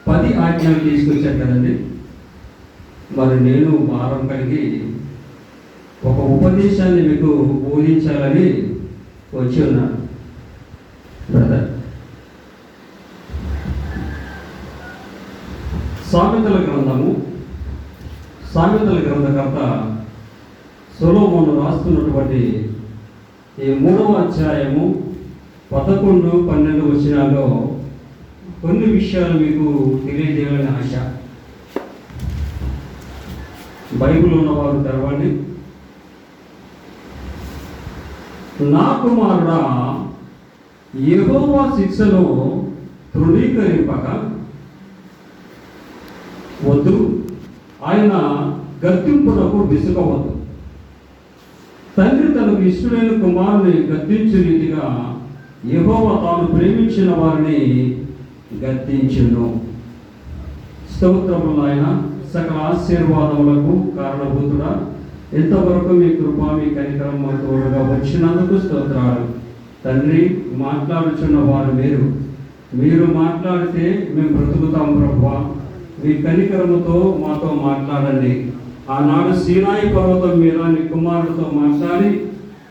10 ఆజ్ఞలు తీసుకొచ్చారు కదండి. మరి నేను భారం కలిగి ఒక ఉపదేశాన్ని మీకు బోధించాలని వచ్చి ఉన్నాను బ్రదర్. సామెతల గ్రంథకర్త సొలొమోను రాస్తున్నటువంటి ఈ 3వ అధ్యాయము 11, 12 వచనాల్లో కొన్ని విషయాలు మీకు తెలియజేయాలని ఆశ. బైబిల్ ఉన్నవారు తెరవండి. నా కుమారుడా, యెహోవా శిక్షను తృణీకరింపక వద్దు, ఆయన గద్దింపునకు విసుగవద్దు. తండ్రి తనకు ఇష్టమైన కుమారుని గద్దించే రీతిగా యెహోవా తాను ప్రేమించిన వారిని గద్దించును. స్తోత్రములు ఆయన, సకల ఆశీర్వాదములకు కారణభూతుడా, ఇంతవరకు మీ కృప మీ కనికరం మా తోడుగా వచ్చినందుకు స్తోత్రాలు. తండ్రి, మాట్లాడుచున్న వారు మీరు మాట్లాడితే మేము బ్రతుకుతాం ప్రభువా. మీ కనికరముతో మాతో మాట్లాడండి. ఆనాడు సీనాయి పర్వతం మీద నీ కుమారుడితో మాట్లాడి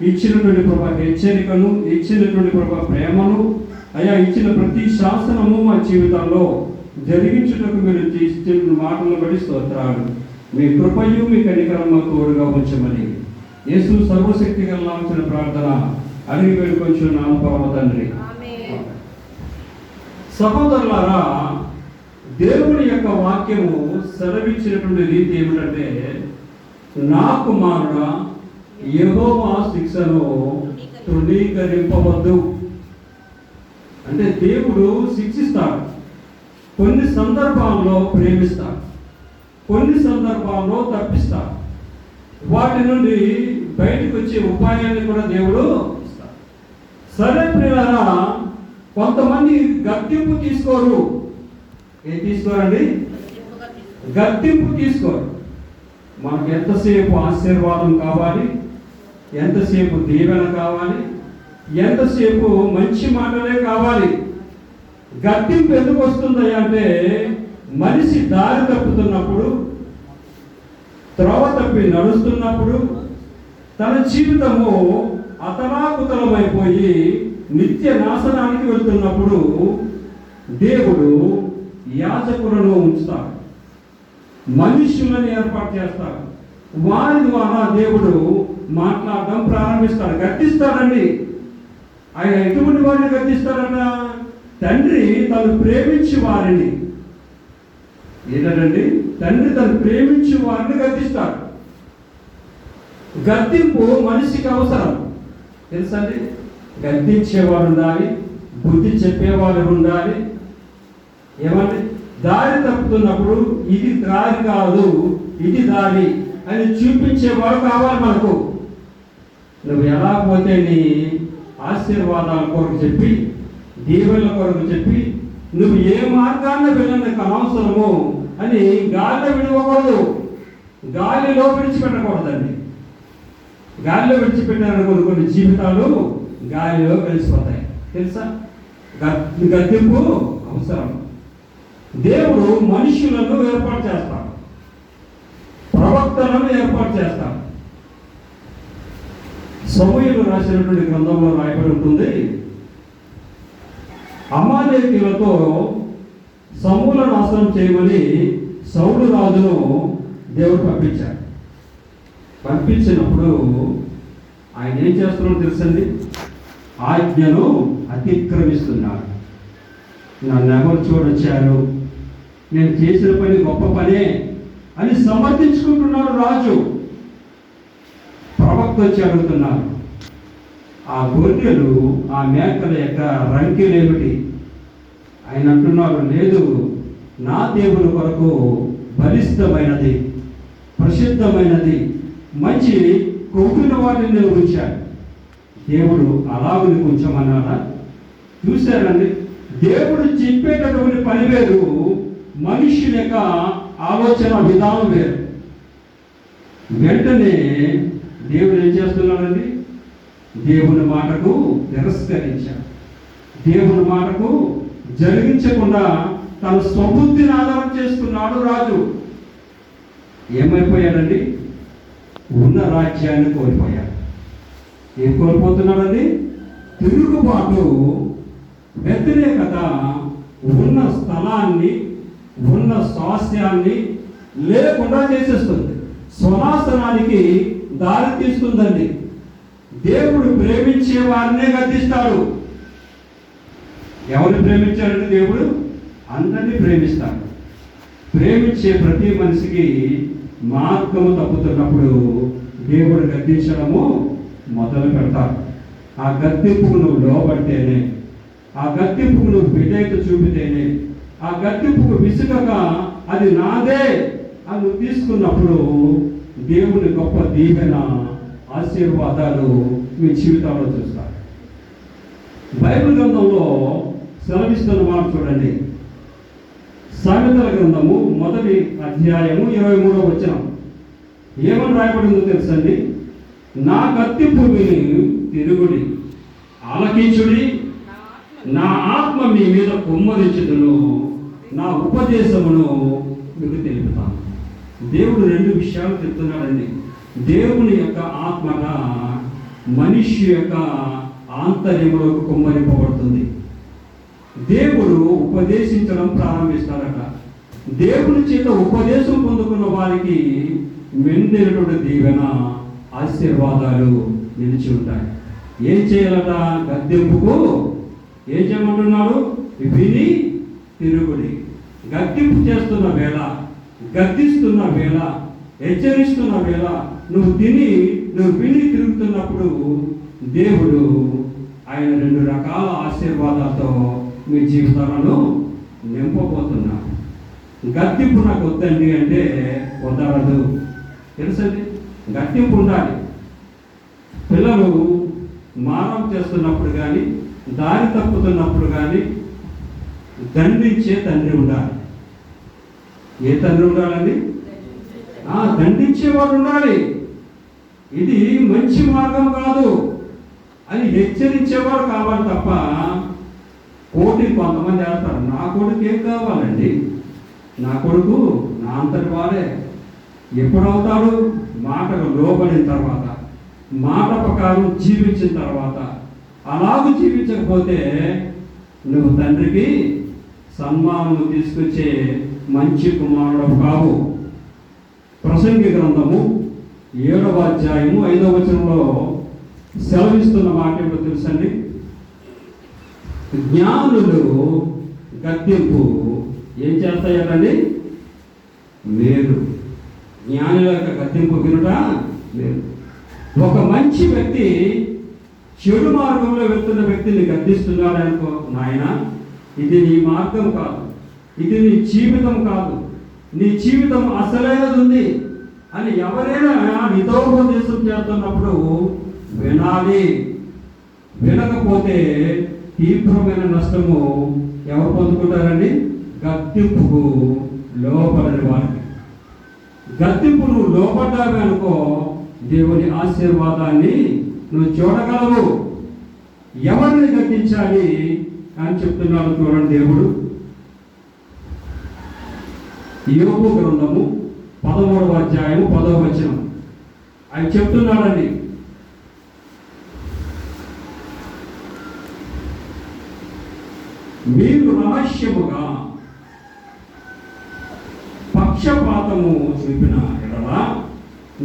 ఇచ్చినటువంటి ప్రభా హెచ్చరికను, ఇచ్చినటువంటి ప్రభా ప్రేమను, అయ్యా ఇచ్చిన ప్రతి శాసనము మా జీవితాల్లో జరిగించుటకు మీరు తీసుకున్న మాటలను బట్టి స్తోత్రాలు. మీ కృపయు మీ కనికరము తోడుగా ఉంచమని యేసు సర్వశక్తి గల నామమున ప్రార్థన అడిగి వేడుకొంచున్నాము పరమ తండ్రి. సహోదరులారా, దేవుని యొక్క వాక్యము సెలవిచ్చినటువంటి రీతి ఏమిటంటే, నా కుమారుడా, యెహోవా శిక్షను తృణీకరింపవద్దు. అంటే దేవుడు శిక్షిస్తాడు. కొన్ని సందర్భాల్లో ప్రేమిస్తాడు, కొన్ని సందర్భాల్లో తప్పిస్తాడు. వాటి నుండి బయటకు వచ్చే ఉపాయాన్ని కూడా దేవుడు ఇస్తాడు. సరే ప్రియులారా, కొంతమంది గద్దింపు తీసుకోరు. ఏం తీసుకోరండి? గద్దింపు తీసుకోరు. మనకు ఎంతసేపు ఆశీర్వాదం కావాలి, ఎంతసేపు దీవెన కావాలి, ఎంతసేపు మంచి మాటలే కావాలి. గద్దింపు ఎందుకు వస్తుంది అంటే, మనిషి దారి తప్పుతున్నప్పుడు, త్రోవ తప్పి నడుస్తున్నప్పుడు, తన జీవితము అతలాకుతలమైపోయి నిత్య నాశనానికి వెళ్తున్నప్పుడు దేవుడు యాజకులను ఉంచుతాడు, మనుష్యులను ఏర్పాటు చేస్తాడు. వారి ద్వారా దేవుడు మాట్లాడడం ప్రారంభిస్తాడు, గద్దిస్తాడండి. ఆయన ఎటువంటి వారిని గద్దిస్తాడట? తండ్రి తను ప్రేమించి వారిని, ఏంటండి? తండ్రి తను ప్రేమించి వారిని గద్దిస్తాడు. గద్దింపు మనిషికి అవసరం, తెలుసండి. గద్దించేవాడు ఉండాలి, బుద్ధి చెప్పేవాడు ఉండాలి. ఏమంటే దారి తప్పుతున్నప్పుడు ఇది దారి కాదు, ఇది దారి అని చూపించేవాడు కావాలి మనకు. నువ్వు ఎలా పోతే నీ ఆశీర్వాదాల కొరకు చెప్పి, దీవెనల కొరకు చెప్పి, నువ్వు ఏ మార్గాన్ని వెళ్ళడానికి అనవసరము అని గాలిలో విడవకూడదు, గాలిలో విడిచిపెట్టకూడదండి. గాలిలో విడిచిపెట్టారని కొన్ని జీవితాలు గాలిలో కలిసిపోతాయి, తెలుసా. గద్దింపు అవసరం. దేవుడు మనుషులను ఏర్పాటు చేస్తాడు, ప్రవక్తలను ఏర్పాటు చేస్తాడు. సమూయేలు రాసినటువంటి గ్రంథంలో రాయబడి ఉంటుంది, అమాలేకీయులతో సమూల నాశనం చేయమని సౌలు రాజును దేవుడు పంపించాడు. పంపించినప్పుడు ఆయన ఏం చేస్తున్నాడో తెలుసండి? ఆజ్ఞను అతిక్రమిస్తున్నాడు. నన్ను ఎవరు చూడొచ్చారు, నేను చేసిన పని గొప్ప పనే అని సమర్థించుకుంటున్నాడు రాజు. ప్రవక్త వచ్చి అడుగుతున్నారు, ఆ గొర్రెలు, ఆ మేకల యొక్క రంకెలేమిటి? ఆయన అంటున్నాడు, లేదు, నా దేవుని కొరకు బలిష్టమైనది, ప్రసిద్ధమైనది, మంచి కొవ్విన వాటిని నేను ఉంచాను. దేవుడు అలాగుని ఉంచమన్నాడా? చూశారండి, దేవుడు చెప్పేటటువంటి పని వేరు, మనుషుల యొక్క ఆలోచన విధానం వేరు. వెంటనే దేవుడు ఏం చేస్తున్నాడండి? దేవుని మాటకు తిరస్కరించాడు, దేవుని మాటకు జరిగించకుండా తన స్వబుద్ధిని ఆధారం చేసుకున్నాడు రాజు. ఏమైపోయాడండి? ఉన్న రాజ్యాన్ని కోల్పోయాడు. ఏం కోల్పోతున్నాడండి? తిరుగుబాటు, వ్యతిరేకత ఉన్న స్థలాన్ని, ఉన్న స్వాస్థ్యాన్ని లేకుండా చేసేస్తుంది. స్వనాశనానికి దారి తీస్తుందండి. దేవుడు ప్రేమించే వారినే గద్దిస్తాడు. ఎవరిని ప్రేమించాడంటే దేవుడు అందరినీ ప్రేమిస్తాడు. ప్రేమించే ప్రతి మనిషికి మార్గము తప్పుతున్నప్పుడు దేవుడు గద్దించడము మొదలు పెడతాడు. ఆ గద్దింపుకు నువ్వు లోబడితేనే, ఆ గద్దింపుకు నువ్వు విధేయత చూపితేనే, ఆ గద్దింపుకు విసుగక అది నాదే అని నువ్వు తీసుకున్నప్పుడు దేవుని గొప్ప దీవెన, ఆశీర్వాదాలు మీ జీవితంలో చూస్తారు. బైబిల్ గ్రంథంలో సెలవిస్తున్న మాట చూడండి. సామెతల గ్రంథము 1వ అధ్యాయము 23వ వచనం ఏమని రాయబడిందో తెలుసండి? నా గద్దింపు విని తిరుగుడి, ఆలకించుడి, నా ఆత్మ మీ మీద కుమ్మరించుదును, నా ఉపదేశమును మీకు తెలుపుతాను. దేవుడు 2 విషయాలు చెప్తున్నాడండి. దేవుని యొక్క ఆత్మగా మనిషి యొక్క ఆంతర్యంలోకి కుమ్మరింపబడుతుంది. దేవుడు ఉపదేశించడం ప్రారంభిస్తాడట. దేవుని చేత ఉపదేశం పొందుకున్న వారికి మెండేటువంటి దీవెన, ఆశీర్వాదాలు నిలిచి ఉంటాయి. ఏం చేయాలట? గద్దింపుకు ఏం చేయమంటున్నాడు? విని తిరుగుడి. గద్దింపు చేస్తున్న వేళ, గద్దిస్తున్న వేళ, హెచ్చరిస్తున్న వేళ నువ్వు విని తిరుగుతున్నప్పుడు దేవుడు ఆయన 2 రకాల ఆశీర్వాదాలతో మీ జీవితాలను నింపబోతున్నాడు. గద్దింపు నాకు వద్దండి అంటే కుదరదు. తెలుసండి, గద్దింపు ఉండాలి. పిల్లలు మారం చేస్తున్నప్పుడు కానీ, దారి తప్పుతున్నప్పుడు కానీ దండించే తండ్రి ఉండాలి. ఏ తండ్రి ఉండాలండి? దండించేవాడు ఉండాలి. ఇది మంచి మార్గం కాదు అని హెచ్చరించేవాడు కావాలి తప్ప, కోటి కొంతమంది వేస్తారు. నా కొడుకు ఏం కావాలండి? నా కొడుకు నా అంతటి వాడే. ఎప్పుడవుతాడు? మాటకు లోబడిన తర్వాత, మాట ప్రకారం జీవించిన తర్వాత. అలాగూ జీవించకపోతే నువ్వు తండ్రికి సన్మానం తీసుకొచ్చే మంచి కుమారుడు కావు. ప్రసంగి గ్రంథము 7వ అధ్యాయము 5వ వచనంలో సెలవిస్తున్న మాట ఏమిటో తెలుసండి? జ్ఞానులు గద్దింపు ఏం చేస్తాయండి? మేలు. జ్ఞానుల యొక్క గద్దింపు వినుట మేలు. ఒక మంచి వ్యక్తి చెడు మార్గంలో వెళ్తున్న వ్యక్తిని గద్దిస్తున్నాడు అనుకో, నాయన ఇది నీ మార్గం కాదు, ఇది నీ జీవితం కాదు, నీ జీవితం అసలైనది ఉంది అని ఎవరైనా హితోపదేశం చేస్తున్నప్పుడు వినాలి. వినకపోతే తీవ్రమైన నష్టము ఎవరు పొందుకుంటారండి? గద్దింపుకు లోపడని వారికి. గద్దింపు నువ్వు లోపడ్డావి అనుకో, దేవుని ఆశీర్వాదాన్ని నువ్వు చూడగలవు. ఎవరిని గద్దించాలి అని చెప్తున్నాడు చూడండి దేవుడు. యోబు గ్రంథము 13వ అధ్యాయము 10వ వచనం ఆయన చెప్తున్నాడండి. మీరు రహస్యముగా పక్షపాతము చూపిన ఎడల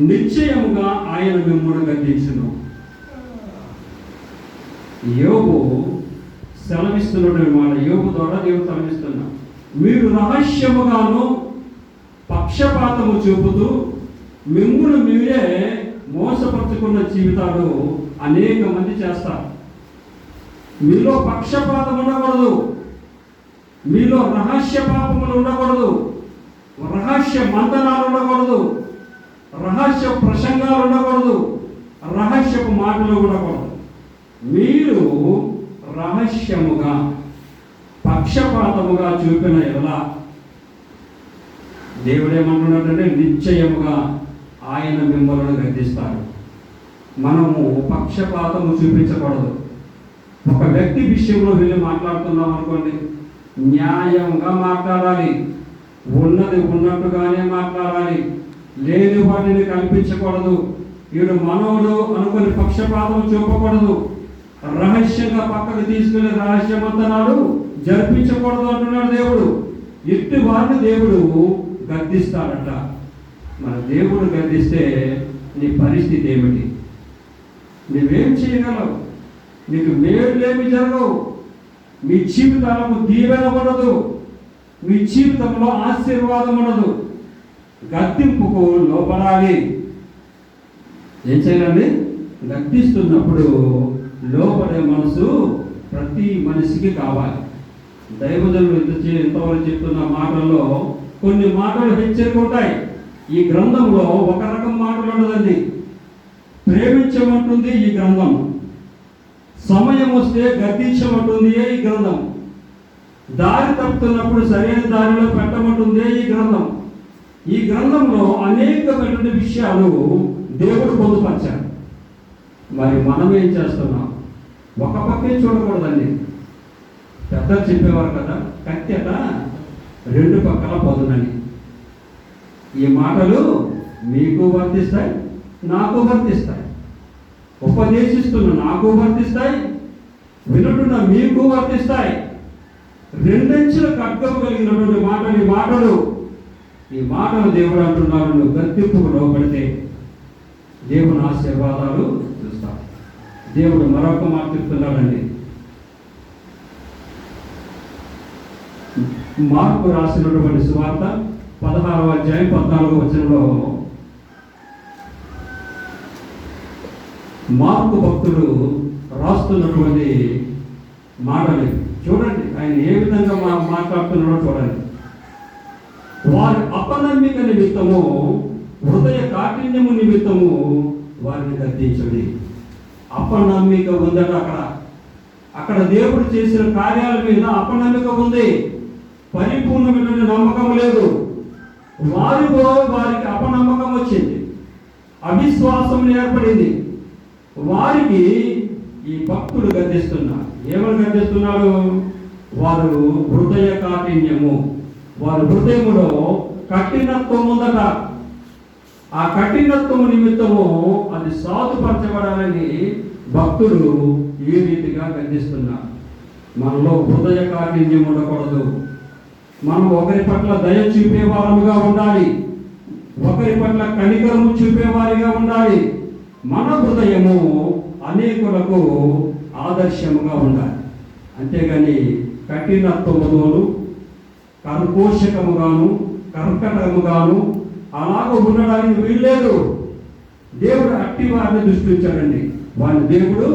నిశ్చయముగా ఆయన మిమ్మల్ని గద్దించును. యోబు సెలవిస్తున్నటువంటి మాట, యోబు ద్వారా దేవుడు సెలవిస్తున్నా. మీరు రహస్యముగాను పక్షపాతము చూపుతూ మిమ్మును మీరే మోసపరుచుకున్న జీవితాలు అనేక మంది చేస్తారు. మీలో పక్షపాతం ఉండకూడదు, మీలో రహస్య పాపములు ఉండకూడదు, రహస్య మంతనాలు ఉండకూడదు, రహస్య ప్రసంగాలు ఉండకూడదు, రహస్యపు మాటలు ఉండకూడదు. మీరు రహస్యముగా పక్షపాతముగా చూపిన ఎలా దేవుడేమంటున్నాడంటే నిశ్చయముగా ఆయన మిమ్మల్ని గద్దిస్తారు. మనము పక్షపాతము చూపించకూడదు. ఒక వ్యక్తి విషయంలో వెళ్ళి మాట్లాడుతున్నాం అనుకోండి, న్యాయంగా మాట్లాడాలి, ఉన్నది ఉన్నట్టుగానే మాట్లాడాలి, లేని వాటిని కల్పించకూడదు. వీడు మనోడు అనుకుని పక్షపాతం చూపకూడదు. రహస్యంగా పక్కకు తీసుకెళ్లి రహస్యమంతనాలు జరిపించకూడదు అంటున్నాడు దేవుడు. ఇట్టి వారిని దేవుడు గద్దిస్తాడట. మన దేవుడు గద్దిస్తే నీ పరిస్థితి ఏమిటి? నువ్వేం చేయగలవు? నీకు మేలులేమి జరగవు. మీ జీవితాలకు దీవెన ఉండదు, మీ జీవితంలో ఆశీర్వాదం ఉండదు. గద్దింపుకు లోపడాలి. ఏం చేయాలండి? గద్దిస్తున్నప్పుడు లోపడే మనసు ప్రతి మనిషికి కావాలి. దైవజనులు ఇంతవరకు చెప్తున్న మాటల్లో కొన్ని మాటలు హెచ్చరిక ఉంటాయి. ఈ గ్రంథంలో ఒక రకం మాటలు ఉండదండి. ప్రేమించమంటుంది ఈ గ్రంథం, సమయం వస్తే గద్దించమంటుంది ఈ గ్రంథం, దారి తప్పుతున్నప్పుడు సరైన దారిలో పెట్టమంటుంది ఈ గ్రంథం. ఈ గ్రంథంలో అనేకమైనటువంటి విషయాలు దేవుడు పొందుపరిచాడు. మరి మనం ఏం చేస్తున్నాం? ఒక పక్కే చూడకూడదండి. పెద్దలు చెప్పేవారు కదా, కత్తిట రెండు పక్కల పొందునని. ఈ మాటలు మీకు వర్తిస్తాయి, నాకు వర్తిస్తాయి. ఉపదేశిస్తున్న నాకు వర్తిస్తాయి, వినుటున్న మీకు వర్తిస్తాయి. రెండంచుల ఖడ్గము కలిగినటువంటి మాటలు ఈ మాటలు దేవుడు అంటున్నారు. నువ్వు గద్దింపుకు లోపడితే దేవుని ఆశీర్వాదాలు చూస్తావు. దేవుడు మరొక మాట చెప్తున్నాడండి. మార్కు రాసినటువంటి సువార్త 16వ అధ్యాయం 14వ వచనంలో మార్కు భక్తుడు రాస్తున్నటువంటి మాటలు చూడండి. ఆయన ఏ విధంగా మాట్లాడుతున్నాడో చూడండి. వారి అపనమ్మిక నిమిత్తము, హృదయ కాఠిన్యము నిమిత్తము వారిని గద్దించండి. అపనమ్మిక ఉందట. అక్కడ దేవుడు చేసిన కార్యాల మీద అపనమ్మిక ఉంది, పరిపూర్ణమైనటువంటి నమ్మకం లేదు. వారికి అపనమ్మకం వచ్చింది, అవిశ్వాసం ఏర్పడింది. వారికి ఈ భక్తుడు గద్దిస్తున్నాడు. ఏమని గద్దిస్తున్నాడు? వారు హృదయ కాఠిన్యము, వారి హృదయములో కఠినత్వం ఉందట. ఆ కఠినత్వం నిమిత్తము అది సాధుపరచబడాలని భక్తుడు ఈ రీతిగా గద్దిస్తున్నాడు. మనలో హృదయ కాఠిన్యం ఉండకూడదు. మనం ఒకరి పట్ల దయ చూపేవారముగా ఉండాలి, ఒకరి పట్ల కనికరము చూపేవారిగా ఉండాలి. మన హృదయము అనేకులకు ఆదర్శముగా ఉండాలి. అంతేగాని కఠినత్వముతోను, కర్కోశకముగాను, కర్కటముగాను అలాగ ఉండడానికి వీల్లేదు. దేవుడు అట్టి వారిని దృష్టించాడండి. వారిని దేవుడు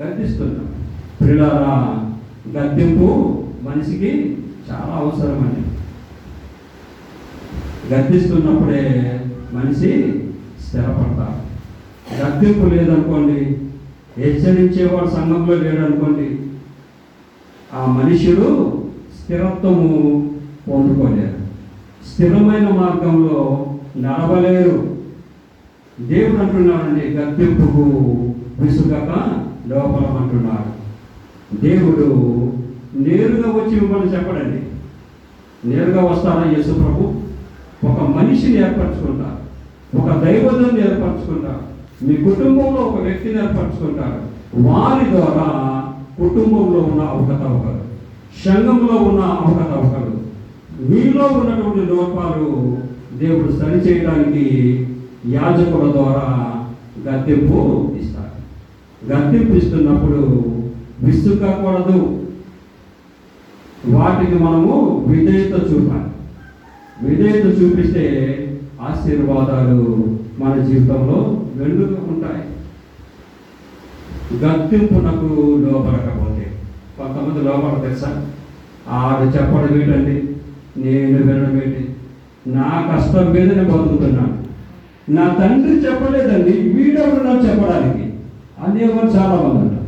గద్దిస్తున్నాడు. ప్రియులారా, గద్దింపు మనిషికి చాలా అవసరం అండి. గద్దిస్తున్నప్పుడే మనిషి స్థిరపడతాడు. గద్దింపు లేదనుకోండి, హెచ్చరించేవాడు సంఘంలో లేడనుకోండి, ఆ మనుషుడు స్థిరత్వము పొందుకోలేరు, స్థిరమైన మార్గంలో నడవలేరు. దేవుడు అంటున్నాడండి, గద్దింపుకు విసుగక లోపలమంటున్నాడు. దేవుడు నేరుగా వచ్చి మిమ్మల్ని చెప్పడండి. నేరుగా వస్తారా యేసు ప్రభు? ఒక మనిషిని ఏర్పరచుకుంటారు, ఒక దైవజనుని ఏర్పరచుకుంటారు, మీ కుటుంబంలో ఒక వ్యక్తిని ఏర్పరచుకుంటారు. వారి ద్వారా కుటుంబంలో ఉన్న అవకతవకలు, సంఘంలో ఉన్న అవకతవకలు, మీలో ఉన్నటువంటి లోపాలు దేవుడు సరిచేయడానికి యాజకుల ద్వారా గద్దింపు ఇస్తారు. గద్దింపు ఇస్తున్నప్పుడు విసుగకూడదు. వాటికి మనము విధేయత చూపాలి. విధేయత చూపిస్తే ఆశీర్వాదాలు మన జీవితంలో వెండుగా ఉంటాయి. గద్దింపునకు లోపడకపోతే, కొంతమంది లోపల తెలుసా, ఆడు చెప్పడం ఏంటండి, నేను వినడం ఏంటి, నా కష్టం మీద నేను బతుకుతున్నాను, నా తండ్రి చెప్పలేదండి, వీడెవరు నాకు చెప్పడానికి అనేవారు చాలా మంది అంటారు.